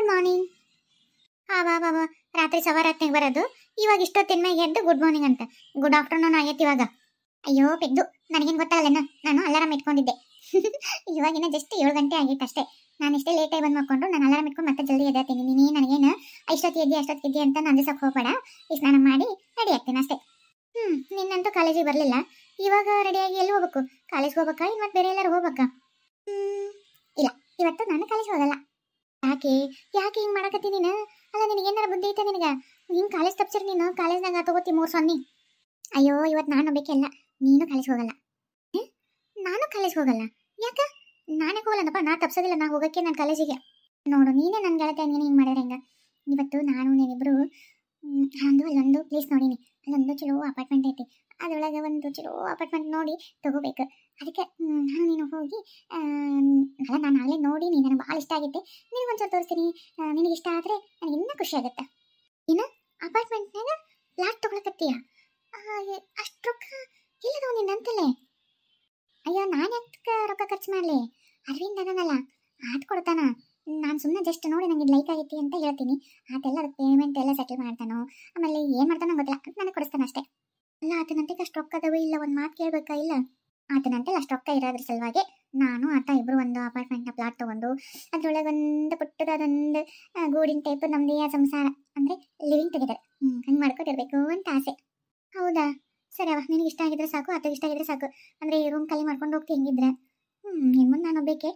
Good morning. ಬಾ ಬಾ ಬಾ, ರಾತ್ರಿ ಸವಾರಾತ್ನಿಗೆ ಬರೋದು, ಇವಾಗ ಇಷ್ಟೊತ್ತಿನ ಮ್ಯಾಗೆ ಎದ್ದು ಗುಡ್ ಮಾರ್ನಿಂಗ್ ಅಂತ. ಗುಡ್ ಆಫ್ಟರ್ನೂನ್ ಆಗೈತಿ ಇವಾಗ. ಅಯ್ಯೋ ಪೆದ್ದು, ನನಗೇನು ಗೊತ್ತಾಗಲ್ಲೇನ, ನಾನು ಅಲಾರಾಮ್ ಇಟ್ಕೊಂಡಿದ್ದೆ. ಇವಾಗಿನ ಜಸ್ಟ್ 7 ಗಂಟೆ ಆಗೈತೆ ಅಷ್ಟೇ. ನಾನು ಇಷ್ಟೇ ಲೇಟಾಗಿ ಬಂದು ಮಾಡ್ಕೊಂಡು ನಾನು ಅಲಾರಾಮ್ ಇಟ್ಕೊಂಡು ಮತ್ತೆ ಜಲ್ದಿ ಎದ್ದೇಳ್ತೀನಿ. ನೀನೇ ನನಗೇನು ಅಷ್ಟೊತ್ತಿಗೆ ಅಂತ ನಾನು ದಿವಸಕ್ಕೆ ಹೋಗ್ಬೇಡ. ಈ ಸ್ನಾನ ಮಾಡಿ ರೆಡಿ ಆಗ್ತೀನಿ ಅಷ್ಟೇ. ನಿನ್ನಂತೂ ಕಾಲೇಜಿಗೆ ಬರಲಿಲ್ಲ, ಇವಾಗ ರೆಡಿಯಾಗಿ ಎಲ್ಲಿ ಹೋಗ್ಬೇಕು? ಕಾಲೇಜ್ಗೆ ಹೋಗ್ಬೇಕಾ ಇನ್ನು ಮತ್ತೆ ಬೇರೆ ಎಲ್ಲರೂ ಹೋಗ್ಬೇಕಾ? ಇಲ್ಲ, ಇವತ್ತು ನಾನು ಕಾಲೇಜ್ಗೆ ಹೋಗಲ್ಲ. ಯಾಕೆ ಯಾಕೆ ಹಿಂಗೆ ಮಾಡಕತ್ತೀನಿ ನೀನು? ಅಲ್ಲ, ನಿನಗೇನಾರ ಬುದ್ಧಿ ಐತೆ ನಿನಗೆ? ಹಿಂಗೆ ಕಾಲೇಜ್ ತಪ್ಸಿರ್ ನೀನು ಕಾಲೇಜ್ನಾಗ ತಗೋತಿ 3 ಅಯ್ಯೋ, ಇವತ್ತು ನಾನು ಒಬ್ಬಾಕೆ ನೀನು ಕಾಲೇಜ್ಗೆ ಹೋಗಲ್ಲ. ನಾನು ಕಾಲೇಜ್ಗೆ ಹೋಗಲ್ಲ ಯಾಕ? ನಾನೇ ಹೋಗಲ್ಲನಪ್ಪ, ನಾ ತಪ್ಸೋದಿಲ್ಲ, ನಾ ಹೋಗೋಕ್ಕೆ ನನ್ನ ಕಾಲೇಜಿಗೆ. ನೋಡು, ನೀನೇ ನನ್ನ ಗೆಳತಿ ನೀನು ಹಿಂಗೆ ಮಾಡಿದ್ರೆ ಹೆಂಗೆ? ಇವತ್ತು ನಾನು ನೀನಿಬ್ಬರು ಅಲ್ಲೊಂದು ಪ್ಲೇಸ್ ನೋಡೀನಿ. ಅಲ್ಲೊಂದು ಚಲೋ ಅಪಾರ್ಟ್ಮೆಂಟ್ ಐತಿ. ಅದರೊಳಗೆ ಒಂದು ಚಲೋ ಅಪಾರ್ಟ್ಮೆಂಟ್ ನೋಡಿ ತಗೋಬೇಕು. ಅದಕ್ಕೆ ನಾನು ನೀನು ಹೋಗಿ ನಾನು ಆಗಲೇ ನೋಡೀನಿ, ನನಗೆ ಭಾಳ ಇಷ್ಟ ಆಗೈತೆ. ನಿನಗೊಂದು ಸ್ವಲ್ಪ ತೋರಿಸ್ತೀನಿ. ನಿನಗೆ ಇಷ್ಟ ಆದರೆ ನನಗೆ ಇನ್ನೂ ಖುಷಿ ಆಗುತ್ತೆ. ಇನ್ನು ಅಪಾರ್ಟ್ಮೆಂಟ್ನಾಗ ಫ್ಲಾಟ್ ತೊಗೊಳಕತ್ತೀಯ? ಅಷ್ಟು ರೊಕ್ಕ ಇಲ್ಲದವ ನಿನ್ನಂತಲೇ? ಅಯ್ಯೋ, ನಾನು ಯಾಕೆ ರೊಕ್ಕ ಖರ್ಚು ಮಾಡಲಿ? ಅರವಿಂದ್ ಅದನ್ನಲ್ಲ, ಆತ ಕೊಡ್ತಾನ. ನಾನು ಸುಮ್ಮನೆ ಜಸ್ಟ್ ನೋಡಿ ನನಗೆ ಲೈಕ್ ಆಗೈತಿ ಅಂತ ಹೇಳ್ತೀನಿ. ಆತೆಲ್ಲ ಅದಕ್ಕೆ ಪೇಮೆಂಟ್ ಎಲ್ಲ ಸೆಟಲ್ ಮಾಡ್ತಾನೋ, ಆಮೇಲೆ ಏನು ಮಾಡ್ತಾನೋ ಗೊತ್ತಿಲ್ಲ, ನನಗೆ ಕೊಡಿಸ್ತಾನೆ ಅಷ್ಟೇ. ಅಲ್ಲ, ಆತನಂತೆ ಅಷ್ಟು ರೊಕ್ಕ ಅದಾವ ಇಲ್ಲ? ಒಂದು ಮಾತು ಕೇಳಬೇಕಾ? ಇಲ್ಲ, ಆತನಂತೆ ಅಷ್ಟು ರೊಕ್ಕ ಇರೋದ್ರ ಸಲುವಾಗಿ ನಾನು ಆತ ಇಬ್ಬರು ಒಂದು ಅಪಾರ್ಟ್ಮೆಂಟ್ನ ಪ್ಲಾಟ್ ತೊಗೊಂಡು ಅದರೊಳಗೆ ಒಂದು ಪುಟ್ಟದೊಂದು ಗೂಡಿನ ಟೈಪ್ ನಮ್ಮದೇ ಸಂಸಾರ ಅಂದರೆ ಲಿವಿಂಗ್ ಟುಗೆದರ್ ಹಂಗೆ ಮಾಡ್ಕೊತಿರ್ಬೇಕು ಅಂತ ಆಸೆ. ಹೌದಾ, ಸರಿ ಅವ, ನಿನಗೆ ಇಷ್ಟ ಆಗಿದ್ರೆ ಸಾಕು, ಆತಗೆ ಇಷ್ಟ ಆಗಿದ್ರೆ ಸಾಕು. ಅಂದರೆ ಈ ರೂಮ್ ಖಾಲಿ ಮಾಡ್ಕೊಂಡು ಹೋಗ್ತಿ ಹೆಂಗಿದ್ರೆ. ಇನ್ನು ಮುಂದೆ ನಾನು ಒಬ್ಬೇಕೆ,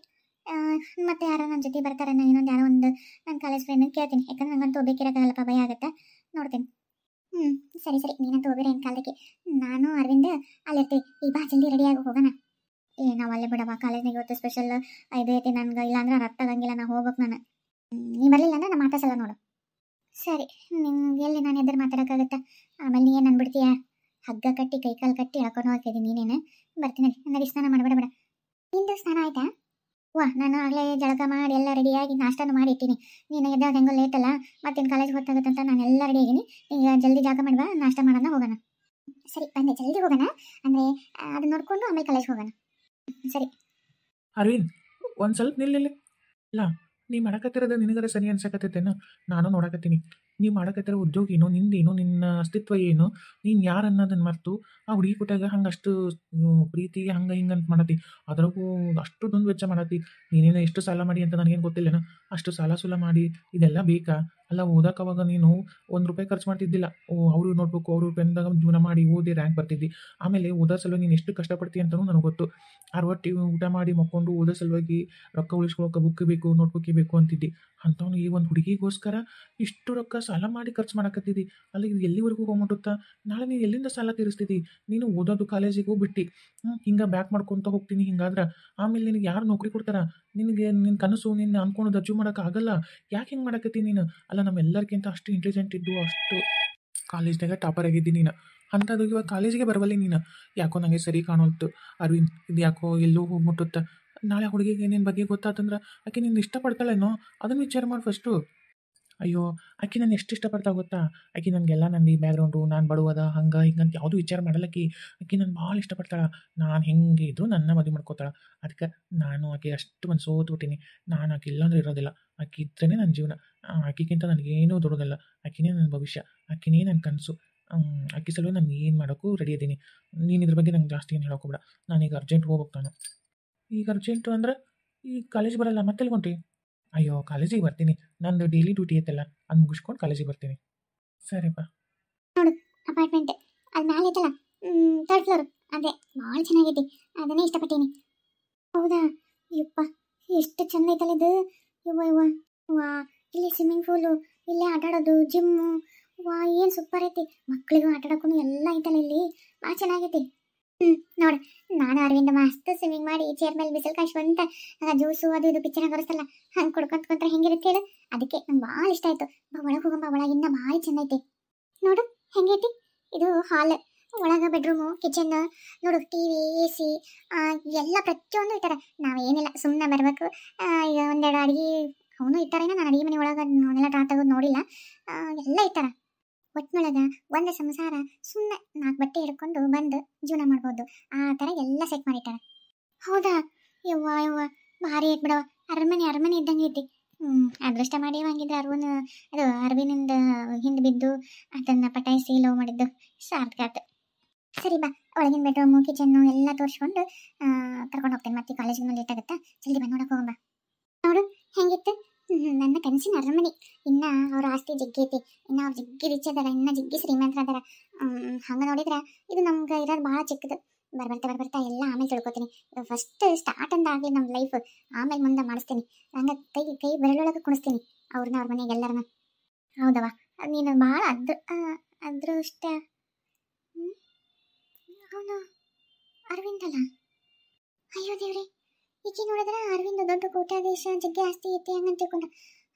ಮತ್ತೆ ಯಾರೋ ನನ್ನ ಜೊತೆ ಬರ್ತಾರೆ, ಇನ್ನೊಂದು ಯಾರೋ ಒಂದು ನನ್ನ ಕಾಲೇಜ್ ಫ್ರೆಂಡ್ ಕೇಳ್ತೀನಿ. ಯಾಕಂದ್ರೆ ನನಗಂತೂ ಒಬ್ಬೇಕಿರೋಕ್ಕಾಗಲ್ಲಪ್ಪ, ಭಯ ಆಗುತ್ತೆ. ನೋಡ್ತೀನಿ. ಸರಿ ನೀನಂತೂ ಹೋಗಿರ ಏನು ಕಾಲಕ್ಕೆ. ನಾನು ಅರವಿಂದ್ ಅಲ್ಲಿರ್ತೀವಿ. ಈ ಬಾ ಜಲ್ದಿ ರೆಡಿಯಾಗಿ ಹೋಗೋಣ. ನಾವು ಅಲ್ಲೇ ಬಿಡವ, ಕಾಲೇಜ್ನಾಗ ಇವತ್ತು ಸ್ಪೆಷಲ್ ಇದು ಐತಿ ನನಗೆ. ಇಲ್ಲಾಂದ್ರೆ ರಕ್ತ ಆಗಂಗಿಲ್ಲ, ನಾ ಹೋಗ್ಬೇಕು. ನಾನು ನೀ ಬರಲಿಲ್ಲ ಅಂದ್ರೆ ನಾನು ಮಾತಾಡ್ಸಲ್ಲ ನೋಡು. ಸರಿ, ನಿಮ್ಗೆ ಎಲ್ಲಿ ನಾನು ಎದುರು ಮಾತಾಡೋಕ್ಕಾಗತ್ತಾ? ಆಮೇಲೆ ನೀ ಏನು ಅಂದ್ಬಿಡ್ತೀಯ? ಹಗ್ಗ ಕಟ್ಟಿ ಕೈಕಾಲು ಕಟ್ಟಿ ಹಾಕೊಂಡು ಹೋಗ್ತಿದ್ದೀನಿ. ನೀನೇನು ಬರ್ತೀನಿ ನಡಿ, ಸ್ನಾನ ಮಾಡಬೇಡ. ನಿಂದು ಸ್ನಾನ ಆಯ್ತಾ? ನಾನು ಆಗಲೇ ಜಳಕ ಮಾಡಿ ಎಲ್ಲ ರೆಡಿಯಾಗಿ ನಾಷ್ಟಾನು ಮಾಡಿ ಇಟ್ಟಿನಿ. ನೀನು ಎದ್ದಾಗ ಹೆಂಗೋ ಲೇಟ್ ಅಲ್ಲ, ಮತ್ತೇನು ಕಾಲೇಜ್ಗೆ ಹೊತ್ತಾಗುತ್ತಂತ ನಾನು ಎಲ್ಲ ರೆಡಿ ಆಗಿನಿ. ಈಗ ಜಲ್ದಿ ಜಳಕ ಮಾಡುವ, ನಾಷ್ಟ ಮಾಡೋಣ, ಹೋಗೋಣ. ಸರಿ ಬಂದೆ, ಜಲ್ದಿ ಹೋಗೋಣ. ಅಂದರೆ ಅದನ್ನ ನೋಡಿಕೊಂಡು ಆಮೇಲೆ ಕಾಲೇಜ್ಗೆ ಹೋಗೋಣ. ಸರಿ. ಅರವಿಂದ್, ಒಂದು ಸ್ವಲ್ಪ ನಿಲ್ಲ. ಇಲ್ಲ, ನೀ ಮಾಡಕತ್ತಿರೋದು ನಿನಗರ ಸರಿ ಅನ್ಸಕತ್ತೈತೇನೋ? ನಾನು ನೋಡಕತ್ತೀನಿ. ನೀವು ಮಾಡಕತ್ತಿರೋ ಉದ್ಯೋಗ ಏನೋ, ನಿಂದೇನೋ, ನಿನ್ನ ಅಸ್ತಿತ್ವ ಏನೋ, ನೀನು ಯಾರು ಅನ್ನೋದನ್ನು ಮರೆತು ಆ ಹುಡುಗಿ ಕೊಟ್ಟಾಗ ಹಂಗೆ ಅಷ್ಟು ಪ್ರೀತಿಗೆ ಹಂಗೆ ಹಿಂಗೆ ಅಂತ ಮಾಡತ್ತಿ. ಅದ್ರಾಗೂ ಅಷ್ಟು ದುಂದು ವೆಚ್ಚ ಮಾಡತ್ತಿ. ನೀನೇನೋ ಎಷ್ಟು ಸಾಲ ಮಾಡಿ ಅಂತ ನನಗೇನು ಗೊತ್ತಿಲ್ಲನೋ? ಅಷ್ಟು ಸಾಲ ಮಾಡಿ ಇದೆಲ್ಲ ಬೇಕಾ? ಅಲ್ಲ, ಓದೋಕ್ಕವಾಗ ನೀನು ₹1 ಖರ್ಚು ಮಾಡ್ತಿದ್ದಿಲ್ಲ. ಅವರು ನೋಡ್ಬೇಕು, ಅವರು ಪೆನ್ದಾಗ ಜೀವನ ಮಾಡಿ ಓದಿ ರ್ಯಾಂಕ್ ಬರ್ತಿದ್ದಿ. ಆಮೇಲೆ ಓದೋ ಸಲುವಾಗಿ ನೀನು ಎಷ್ಟು ಕಷ್ಟಪಡ್ತಿ ಅಂತಲೂ ನನಗೆ ಗೊತ್ತು. 60 ಊಟ ಮಾಡಿ ಮಕ್ಕೊಂಡು ಓದೋ ಸಲುವಾಗಿ ರೊಕ್ಕ ಉಳಿಸ್ಕೊಳಕ್ಕೆ ಬುಕ್ ಬೇಕು, ನೋಟ್ಬುಕ್ ಬೇಕು ಅಂತಿದ್ದಿ. ಅಂಥವ್ನು ಈ ಒಂದು ಹುಡುಗಿಗೋಸ್ಕರ ಇಷ್ಟು ರೊಕ್ಕ ಸಾಲ ಮಾಡಿ ಖರ್ಚು ಮಾಡಕತ್ತಿದ್ದಿ. ಅಲ್ಲಿ ಇದು ಎಲ್ಲಿವರೆಗೂ ಹೋಗ್ಬಿಡುತ್ತಾ? ನಾಳೆ ನೀನು ಎಲ್ಲಿಂದ ಸಾಲ ತೀರಿಸ್ತಿದ್ದಿ? ನೀನು ಓದೋದು ಕಾಲೇಜಿಗೆ ಹೋಗ್ಬಿಟ್ಟು ಹಿಂಗೆ ಬ್ಯಾಕ್ ಮಾಡ್ಕೊತ ಹೋಗ್ತೀನಿ. ಹಿಂಗಾದ್ರೆ ಆಮೇಲೆ ನಿನಗೆ ಯಾರು ನೌಕರಿ ಕೊಡ್ತಾರ? ನಿನಗೆ ನಿನ್ನ ಕನಸು ನಿನ್ನ ಅಂದ್ಕೊಂಡು ಅಚೀವ್ ಮಾಡೋಕ್ಕಾಗಲ್ಲ. ಯಾಕೆ ಹಿಂಗೆ ಮಾಡಕತ್ತಿ ನೀನು? ಅಲ್ಲ, ನಮ್ಮೆಲ್ಲರಿಗಿಂತ ಅಷ್ಟು ಇಂಟೆಲಿಜೆಂಟ್ ಇದ್ದು, ಅಷ್ಟು ಕಾಲೇಜ್ನಾಗ ಟಾಪರ್ ಆಗಿದ್ದಿ ನೀನು. ಅಂಥದ್ದು ಇವಾಗ ಕಾಲೇಜಿಗೆ ಬರವಲ್ಲಿ ನೀನು. ಯಾಕೋ ನನಗೆ ಸರಿ ಕಾಣೋಲ್ತು ಅರವಿಂದ್. ಇದು ಯಾಕೋ ಎಲ್ಲೂ ಹೋಗ್ಬಿಟ್ಟುತ್ತೆ. ನಾಳೆ ಹುಡುಗಿಗೆ ನಿನ್ನ ಬಗ್ಗೆ ಗೊತ್ತಾತಂದ್ರೆ ಆಕೆ ನಿನ್ನ ಇಷ್ಟಪಡ್ತಾಳೇನೋ? ಅದನ್ನು ವಿಚಾರ ಮಾಡಿ ಫಸ್ಟು. ಅಯ್ಯೋ, ಆಕೆ ನಾನು ಎಷ್ಟು ಇಷ್ಟಪಡ್ತಾ ಗೊತ್ತಾ? ಆಕೆ ನನಗೆಲ್ಲ ನನ್ನ ಈ ಬ್ಯಾಕ್ಗ್ರೌಂಡು, ನಾನು ಬಡವದ ಹಂಗೆ ಹಿಂಗಂತ ಯಾವುದೂ ವಿಚಾರ ಮಾಡಲ್ಲಕ್ಕಿ. ಆಕೆ ನಾನು ಭಾಳ ಇಷ್ಟಪಡ್ತಾಳೆ. ನಾನು ಹೆಂಗೆ ಇದ್ದರೂ ನನ್ನ ಮದುವೆ ಮಾಡ್ಕೋತಾಳೆ. ಅದಕ್ಕೆ ನಾನು ಆಕೆ ಅಷ್ಟು ಒಂದು ಸೋತ್ಬಿಟ್ಟಿನಿ. ನಾನು ಆಕೆ ಇಲ್ಲಾಂದ್ರೆ ಇರೋದಿಲ್ಲ. ಆಕೆ ಇದ್ರೇ ನನ್ನ ಜೀವನ. ಆಕೆಗಿಂತ ನನಗೇನೂ ದೊಡ್ಡೋದಿಲ್ಲ. ಆಕೆನೇ ನನ್ನ ಭವಿಷ್ಯ, ಆಕೆನೇ ನನ್ನ ಕನಸು. ಆಕೆ ಸಲುವಾಗಿ ನಾನು ಏನು ಮಾಡೋಕ್ಕೂ ರೆಡಿ ಇದ್ದೀನಿ. ನೀನು ಇದ್ರ ಬಗ್ಗೆ ನಂಗೆ ಜಾಸ್ತಿ ಏನು ಹೇಳೋಕೋಬೇಡ. ನಾನೀಗ ಅರ್ಜೆಂಟ್ ಹೋಗ್ಬೇಕು. ನಾನು ಈಗ ಅರ್ಜೆಂಟು ಅಂದ್ರೆ ಈಗ ಕಾಲೇಜ್ ಬರಲ್ಲ, ಮತ್ತೆ ಹೊಂಟಿ? ಅಯ್ಯೋ, ಕಾಲೇಜಿಗೆ ಬರ್ತೀನಿ. ನಂದು ಡೈಲಿ ಡ್ಯೂಟಿ ಐತಲ್ಲ, ಅದು ಮುಗಿಸ್ಕೊಂಡು ಕಾಲೇಜಿಗೆ ಬರ್ತೀನಿ. ಸರಿಪ್ಪ. ನೋಡು, ಅಪಾರ್ಟ್ಮೆಂಟ್ ಅಲ್ಲಿ ಮ್ಯಾಲೆ ಐತಲ್ಲ, 3rd ಫ್ಲೋರ್. ಅದೇ ಭಾಳ ಚೆನ್ನಾಗೈತಿ, ಅದನ್ನೇ ಇಷ್ಟಪಟ್ಟೀನಿ. ಹೌದಾ? ಯಪ್ಪ, ಎಷ್ಟು ಚಂದ ಐತಲ್ಲ ಇದು. ವಾ, ಇಲ್ಲಿ ಸ್ವಿಮ್ಮಿಂಗ್ ಪೂಲು, ಇಲ್ಲೇ ಆಟಾಡೋದು, ಜಿಮ್ಮು. ಏನು ಸೂಪರ್ ಐತಿ. ಮಕ್ಕಳಿಗೂ ಆಟಾಡೋಕ್ಕೂ ಎಲ್ಲ ಐತಲ್ಲ ಇಲ್ಲಿ, ಭಾಳ ಚೆನ್ನಾಗೈತಿ. ನೋಡು, ನಾನು ಅರವಿಂದ ಮಸ್ತ್ ಸ್ವಿಮ್ಮಿಂಗ್ ಮಾಡಿ ಚೇರ್ ಮೇಲೆ ಬಿಸಿಲು ಕಾಶ್ವಂತ ಜ್ಯೂಸು ಅದು ಇದು ಪಿಕ್ಚರ್ ಬರೋಸ್ತಲ್ಲ, ಹಂಗೆ ಕುಡ್ಕೊಂತ ಹೆಂಗಿರುತ್ತೆ ಹೇಳು? ಅದಕ್ಕೆ ನಂಗೆ ಭಾಳ ಇಷ್ಟ ಆಯಿತು. ಒಳಗೆ ಹೋಗಂಬ, ಒಳಗಿಂದ ಭಾಳ ಚೆಂದ ಐತಿ. ನೋಡು ಹೆಂಗೈತಿ. ಇದು ಹಾಲ್, ಒಳಗೆ ಬೆಡ್ರೂಮು, ಕಿಚನ್. ನೋಡು, ಟಿವಿ, AC ಎಲ್ಲ ಪ್ರತಿಯೊಂದು ಇಟ್ಟಾರ. ನಾವೇನಿಲ್ಲ, ಸುಮ್ಮನೆ ಬರಬೇಕು. ಈಗ ಒಂದೆರಡು ಅಡುಗೆ ಅವನು ಇಟ್ಟಾರೇನೋ. ನಾನು ಅಡುಗೆ ಮನೆ ಒಳಗೆ ಅವನ್ನೆಲ್ಲ ಟ್ರಾ ತೆಗೆದು ನೋಡಿಲ್ಲ. ಎಲ್ಲ ಇಟ್ಟಾರ. ಒಟ್ಟಿನೊಳಗೆ ಒಂದು ಸಂಸಾರ, ಸುಮ್ಮನೆ 4 ಬಟ್ಟೆ ಹಿಡ್ಕೊಂಡು ಬಂದು ಜೀವನ ಮಾಡ್ಬೋದು. ಆ ಥರ ಎಲ್ಲ ಸೆಟ್ ಮಾಡಿಟ್ಟಾರೆ. ಹೌದಾ? ಯವ್ವ ಭಾರಿ ಐತೆ ಬಿಡವ. ಅರಮನೆ ಇದ್ದಂಗೆ ಐತಿ. ಅದೃಷ್ಟ ಮಾಡಿ ಹಂಗಿದ್ರೆ ಅರವಿಂದ ಹಿಂದೆ ಬಿದ್ದು ಅದನ್ನ ಪಟಾಯಿಸಿ ಲವ್ ಮಾಡಿದ್ದು ಸಾರ್ಥಕ ಆಯ್ತು. ಸರಿ ಬಾ, ಒಳಗಿನ ಬೆಡ್ರೂಮು ಕಿಚನ್ನು ಎಲ್ಲ ತೋರಿಸ್ಕೊಂಡು ಕರ್ಕೊಂಡು ಹೋಗ್ತೇನೆ. ಮತ್ತೆ ಕಾಲೇಜಿಗೆ ಲೇಟ್ ಆಗುತ್ತಾ, ಜಲ್ದಿ ಬಾ ನೋಡಕ್ಕೆ ಹೋಗಂಬ. ನೋಡು ಹೆಂಗಿತ್ತು ನನ್ನ ಕನಸಿನ ಅರಮನೆ. ಇನ್ನ ಅವ್ರ ಆಸ್ತಿ ಜಗ್ಗಿ ಐತಿ, ಇನ್ನ ಅವ್ರು ಜಗ್ಗಿ ರಿಚ್ ಅದಾರ, ಇನ್ನ ಜಗ್ಗಿ ಶ್ರೀಮಂತರ ಅದಾರ. ಹಂಗೆ ನೋಡಿದ್ರೆ ಇದು ನಮ್ಗೆ ಇರೋದು ಭಾಳ ಚಿಕ್ಕದು. ಬರ್ಬರ್ತಾ ಎಲ್ಲ ಆಮೇಲೆ ತಿಳ್ಕೊತೀನಿ. ಫಸ್ಟ್ ಸ್ಟಾರ್ಟ್ ಅಂತ ಆಗಲಿ ನಮ್ಮ ಲೈಫ್, ಆಮೇಲೆ ಮುಂದೆ ಮಾಡಿಸ್ತೀನಿ. ಹಂಗೆ ಕೈ ಬೆರಳೊಳಗೆ ಕುಣಿಸ್ತೀನಿ ಅವ್ರನ್ನ, ಅವ್ರ ಮನೆಗೆ ಎಲ್ಲರನ್ನ. ಹೌದವ, ನೀನು ಭಾಳ ಅದೃಷ್ಟ. ಅವನು ಅರವಿಂದ್ ಅಲ್ಲ? ಅಯ್ಯೋ ದೇವ್ರಿ, ಈಕೆ ನೋಡಿದ್ರೆ ಅರವಿಂದ ದೊಡ್ಡ ಕೋಟ್ಯಾಧೀಶ, ಜಗ್ಗಿ ಆಸ್ತಿ ಐತಿ ಹಂಗಂತ ತಿಳ್ಕೊಂಡ.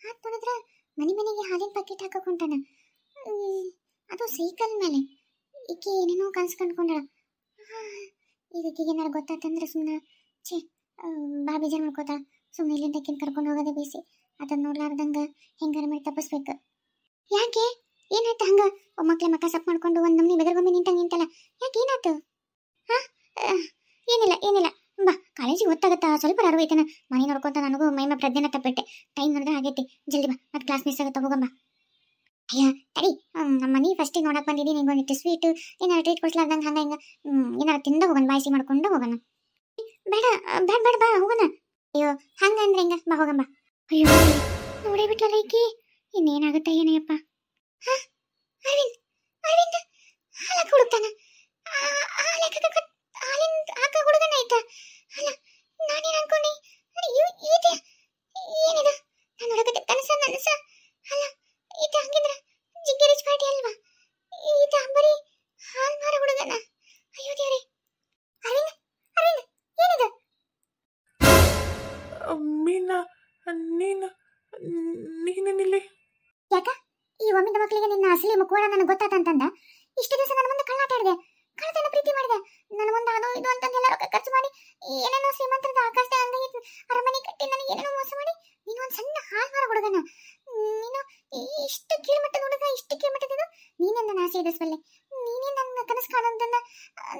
ಆತ್ ನೋಡಿದ್ರೆ ಮನೆಗೆ ಹಾಲಿನ ಪ್ಯಾಕೆಟ್ ಹಾಕೊಂಟಾನ, ಅದು ಸೈಕಲ್ ಮೇಲೆ. ಈಕೆ ಏನೇನೋ ಕನ್ಸು ಕಂಡ್ಕೊಂಡಾಳ. ಇದಕ್ಕೆ ಏನಾರು ಗೊತ್ತಾತಂದ್ರೆ ಸುಮ್ಮನೆ ಭಾಳ ಬೇಜಾರು ಮಾಡ್ಕೋತ ಸುಮ್ಮನೆ ಇಲ್ಲಿಂದ ಕರ್ಕೊಂಡು ಹೋಗೋದೇ ಬೇಸಿ. ಅದನ್ನ ನೋಡ್ಲಾರ್ದಂಗೆ ಹೆಂಗಾರ ಮಾಡಿ ತಪ್ಪಿಸ್ಬೇಕು. ಯಾಕೆ ಏನಾಯ್ತು ಹಂಗ ಮಕ್ಳ ಮಕ್ಕ ಸಪ್ ಮಾಡ್ಕೊಂಡು ಒಂದು ನಮ್ನಿ ಬೆದರ್ಗೊಂಬೆ ನಿಂತಲ್ಲ? ಯಾಕೆ ಏನಾಯ್ತು? ಏನಿಲ್ಲ ಬಾ, ಕಾಲೇಜಿಗೆ ಗೊತ್ತಾಗತ್ತಾ, ಸ್ವಲ್ಪ ಅರಿವು ಐತನ. ಮನೆ ನೋಡ್ಕೊಂತ ನನಗೂ ಮೈಮ ಪ್ರಜ್ಞೆನ ತಪ್ಪಿಟ್ಟೆ. ಟೈಮ್ ಅಂದ್ರೆ ಆಗೈತಿ, ಜಲ್ದಿ ಬಾ, ಮತ್ತೆ ಕ್ಲಾಸ್ ಮಿಸ್ ಆಗುತ್ತಾ, ಹೋಗಂಬ. ಅಯ್ಯ ತಡಿ, ನಮ್ಮ ಮನೆ ಫಸ್ಟಿಗೆ ನೋಡಕ್ ಬಂದಿದ್ದೀನಿ. ನಿಂಗೊಂದಿಟ್ಟು ಸ್ವೀಟು ಏನಾರು ಟ್ರೀಟ್ ಕೊಡ್ಸ್ಲಾರ್ದಂಗೆ ಹಂಗ ಹಿಂಗ ಏನಾರು ತಿಂದ ಹೋಗೋಣ, ಬಾಯಿಸಿ ಮಾಡ್ಕೊಂಡು ಹೋಗೋಣ. ಬೇಡ ಬಾ ಹೋಗೋಣ. ಅಯ್ಯೋ ಹಂಗಂದ್ರೆ ಹಿಂಗ ಬಾ, ಹೋಗಂಬ. ಅಯ್ಯೋ ನೋಡೇ ಬಿಟ್ಲಲ್ಲ ಈಕಿ, ಇನ್ನೇನಾಗುತ್ತಾ ಏನಯ್ಯಪ್ಪ. ಅರವಿಂದ್ ಹಾಲಕ್ಕೆ ಹುಡುಕ್ತಾನ, ಹಾಲಿನ ಹಾಕ ಹುಡುಗನ ಆಯ್ತಾ? ಅಲ್ಲ ನಾನೇನು ಅನ್ಕೊಂಡೆ, ಏನಿದು ನಾನು ಹುಡುಗದ ಕನಸ ಅಲ್ಲ, ಈತ ಹಂಗಿದ್ರ ಜಿಗ್ಗಿ ರಿಚ್ ಪಾರ್ಟಿ ಅಲ್ವಾ? ಈತ ಬರೀ ಹಾಲ್ ಮಾರ ಹುಡುಗನ. ಅಯ್ಯೋ ದೇವ್ರಿ, ಅರವಿಂದ್ ಏನಿದು? ಮೀನಾ, ನೀನೇನಿಲ್ಲಿ? ಯಾಕ ಈ ಒಮ್ಮಿದ ಮಕ್ಕಳಿಗೆ ನಿನ್ನ ಅಸಲಿ ಮುಖವಾಡ ನನಗೆ ಗೊತ್ತಾತಂತಂದ ಇಷ್ಟು ದಿವಸ ನನ್ನ ಮುಂದೆ ಕಳ್ಳಾಟ ಆಡಿದೆ, ಕಳ್ಳತನ ಪ್ರೀತಿ ಮಾಡಿದೆ. ನನ್ನ ಮುಂದೆ ಅದು ಇದು ಅಂತಂದೆಲ್ಲ ರೊಕ್ಕ ಖರ್ಚು ಮಾಡಿ ಏನೇನೋ ಶ್ರೀಮಂತರದ ಆಕಾಶದ ಅಂಗಡಿ ಅರಮನೆ ಕಟ್ಟಿ ನನಗೆ ಏನೇನೋ ಮೋಸ ಮಾಡಿ ನೀನು ಒಂದು ಸಣ್ಣ ಹಾಲ್ ಮಾರ ಹುಡುಗನ. ನೀನು ಇಷ್ಟು ಕೀಳ್ಮಟ್ಟದ ಹುಡುಗ, ಇಷ್ಟು ಕೀಳ್ಮಟ್ಟದ ನೀನೇ ನನ್ನ ಆಸೆ ಇಡಿಸ್ಬಲ್ಲೆ, ನೀನೇ ನನ್ನ ಕನಸು ಕಾಣೋದನ್ನ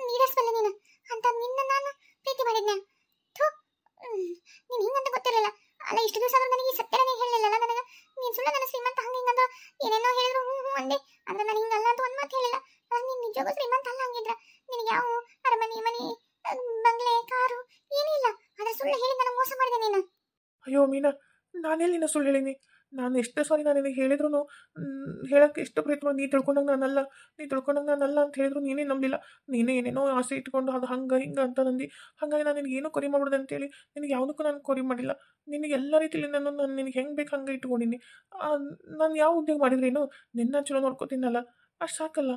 ನೀಡಿಸ್ಬಲ್ಲೆ ನೀನು ಅಂತ ನಿನ್ನ ನಾನು ಪ್ರೀತಿ ಮಾಡಿದ್ನ. ನೀನು ಹಿಂಗಂತ ಗೊತ್ತಿರಲಿಲ್ಲ ಅಲ್ಲ, ಇಷ್ಟು ದಿವಸ ನನಗೆ ಸತ್ಯನೇ ಹೇಳಲಿಲ್ಲಲ್ಲ ನನಗೆ. ನೀನು ಸುಳ್ಳು ನನ್ನ ಶ್ರೀಮಂತ ಹಂಗೆ ಹಿಂಗಂದ ಏನೇನೋ ಹೇಳಿದ್ರು ಹ್ಞೂ ಅಂದೆ, ಆದ್ರೆ ನಾನು ಹಿಂಗಲ್ಲ ಅಂತ ಒಂದು ಮಾತು ಹೇಳಿಲ್ಲ. ನೀನು ನಿಜವಾಗೂ ಶ್ರೀಮಂತ ಅಲ್ಲ ಹಂಗಿದ್ರ ನಿನಗೆ ಯಾವ ಅರಮನೆ ಮನೆ ಬಂಗ್ಲೆ ಕಾರು ಏನೂ ಇಲ್ಲ, ಆದ್ರೆ ಸುಳ್ಳು ಹೇಳಿ ನನಗೆ ಮೋಸ ಮಾಡಿದೆ ನೀನು. ಅಯ್ಯೋ ಮೀನಾ, ನಾನೆಲ್ಲಿ ನಿನ್ನ ಸುಳ್ಳು ಹೇಳಿನಿ? ನಾನು ಎಷ್ಟೇ ಸಾರಿ ನಾನು ನಿನಗೆ ಹೇಳಿದ್ರು ಹೇಳೋಕ್ಕೆ ಎಷ್ಟು ಪ್ರಯತ್ನ, ನೀ ತಿಳ್ಕೊಂಡಾಗ ನಾನಲ್ಲ ಅಂತ ಹೇಳಿದ್ರು ನೀನೇ ನಂಬಿಲ್ಲ. ನೀನೇ ಏನೇನೋ ಆಸೆ ಇಟ್ಕೊಂಡು ಅದು ಹಂಗೆ ಹಿಂಗೆ ಅಂತ ನಂದು. ಹಾಗಾಗಿ ನಾನು ನಿನಗೆ ಏನೋ ಕೊರಿ ಮಾಡ್ಬಿಡ್ದೆ ಅಂತೇಳಿ ನಿನಗೆ ಯಾವುದಕ್ಕೂ ನಾನು ಕೊರಿ ಮಾಡಿಲ್ಲ. ನಿನಗೆ ಎಲ್ಲ ರೀತಿಯಲ್ಲಿ ನಾನು ನಿನಗೆ ಹೆಂಗೆ ಬೇಕು ಹಂಗೆ ಇಟ್ಕೊಂಡಿನಿ. ನಾನು ಯಾವ ಉದ್ಯೋಗ ಮಾಡಿದ್ರೇನು ನಿನ್ನ ಚಲೋ ನೋಡ್ಕೋತೀನಲ್ಲ, ಅಷ್ಟು ಸಾಕಲ್ಲ.